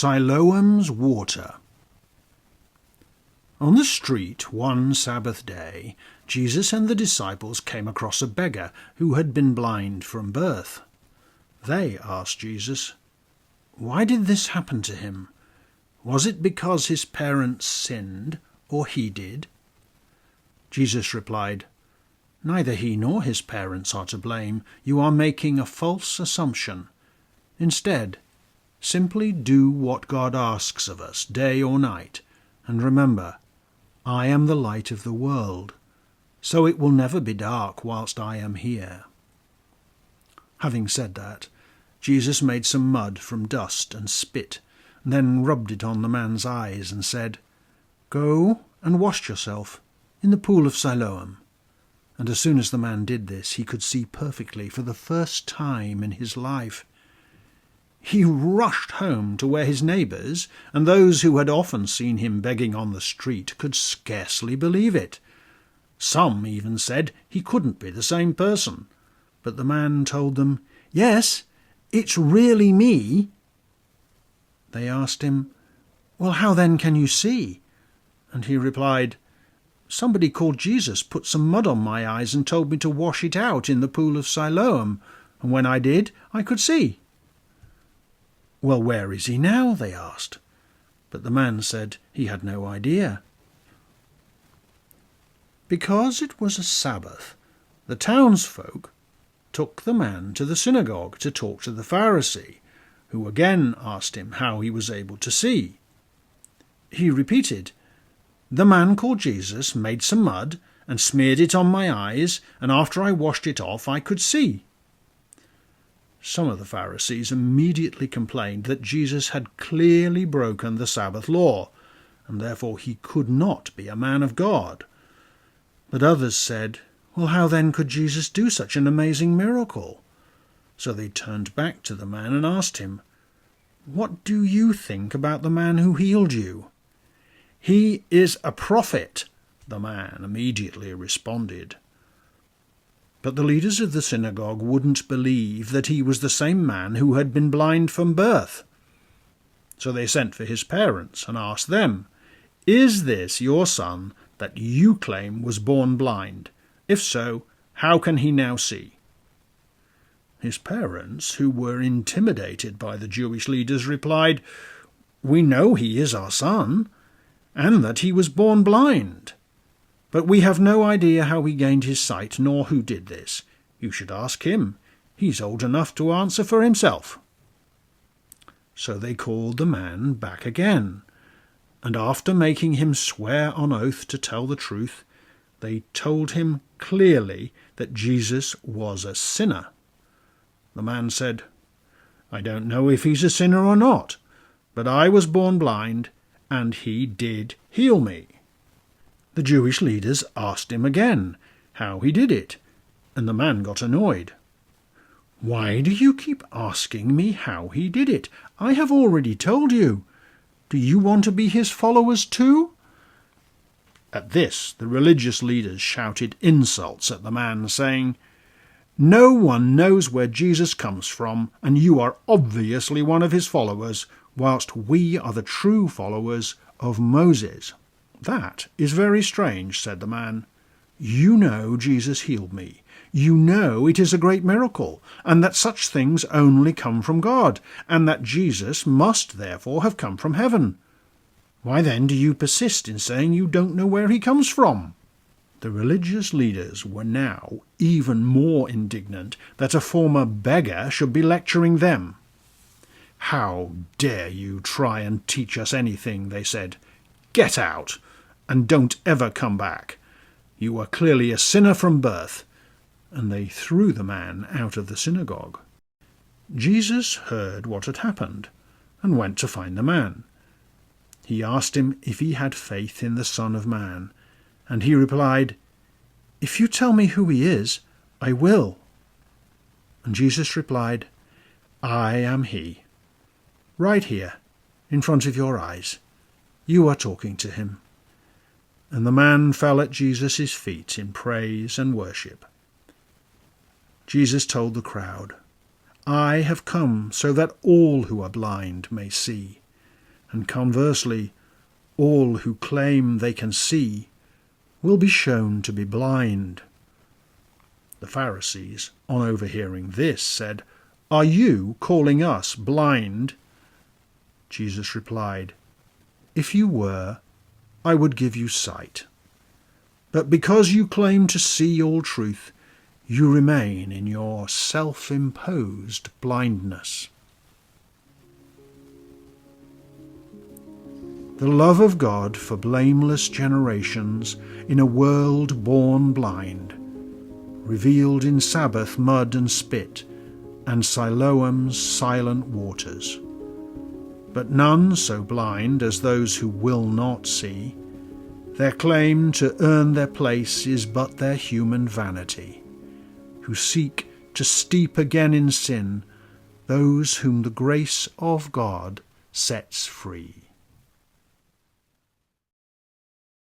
Siloam's water. On the street one Sabbath day, Jesus and the disciples came across a beggar who had been blind from birth. They asked Jesus, "Why did this happen to him? Was it because his parents sinned, or he did?" Jesus replied, "Neither he nor his parents are to blame. You are making a false assumption. Instead, simply do what God asks of us, day or night, and remember, I am the light of the world, so it will never be dark whilst I am here." Having said that, Jesus made some mud from dust and spit, and then rubbed it on the man's eyes and said, "Go and wash yourself in the pool of Siloam." And as soon as the man did this, he could see perfectly for the first time in his life. He rushed home to where his neighbours, and those who had often seen him begging on the street, could scarcely believe it. Some even said he couldn't be the same person. But the man told them, "Yes, it's really me." They asked him, "Well, how then can you see?" And he replied, "Somebody called Jesus put some mud on my eyes and told me to wash it out in the pool of Siloam, and when I did, I could see." "Well, where is he now?" they asked. But the man said he had no idea. Because it was a Sabbath, the townsfolk took the man to the synagogue to talk to the Pharisee, who again asked him how he was able to see. He repeated, "The man called Jesus made some mud and smeared it on my eyes, and after I washed it off I could see." Some of the Pharisees immediately complained that Jesus had clearly broken the Sabbath law, and therefore he could not be a man of God. But others said, "Well, how then could Jesus do such an amazing miracle?" So they turned back to the man and asked him, "What do you think about the man who healed you?" "He is a prophet," the man immediately responded. But the leaders of the synagogue wouldn't believe that he was the same man who had been blind from birth. So they sent for his parents and asked them, "Is this your son that you claim was born blind? If so, how can he now see?" His parents, who were intimidated by the Jewish leaders, replied, "We know he is our son, and that he was born blind. But we have no idea how he gained his sight, nor who did this. You should ask him. He's old enough to answer for himself." So they called the man back again, and after making him swear on oath to tell the truth, they told him clearly that Jesus was a sinner. The man said, "I don't know if he's a sinner or not, but I was born blind, and he did heal me." The Jewish leaders asked him again how he did it, and the man got annoyed. "Why do you keep asking me how he did it? I have already told you. Do you want to be his followers too?" At this, the religious leaders shouted insults at the man, saying, "No one knows where Jesus comes from, and you are obviously one of his followers, whilst we are the true followers of Moses." "That is very strange," said the man. "You know Jesus healed me. You know it is a great miracle, and that such things only come from God, and that Jesus must therefore have come from heaven. Why then do you persist in saying you don't know where he comes from?" The religious leaders were now even more indignant that a former beggar should be lecturing them. "How dare you try and teach us anything?" they said. "Get out, and don't ever come back. You are clearly a sinner from birth." And they threw the man out of the synagogue. Jesus heard what had happened, and went to find the man. He asked him if he had faith in the Son of Man, and he replied, "If you tell me who he is, I will." And Jesus replied, "I am he. Right here, in front of your eyes. You are talking to him." And the man fell at Jesus' feet in praise and worship. Jesus told the crowd, "I have come so that all who are blind may see." and conversely, all who claim they can see will be shown to be blind. The Pharisees, on overhearing this, said, "Are you calling us blind?" Jesus replied, "If you were, I would give you sight. But because you claim to see all truth, you remain in your self-imposed blindness." The love of God for blameless generations in a world born blind, revealed in Sabbath mud and spit, and Siloam's silent waters. But none so blind as those who will not see. Their claim to earn their place is but their human vanity, who seek to steep again in sin those whom the grace of God sets free.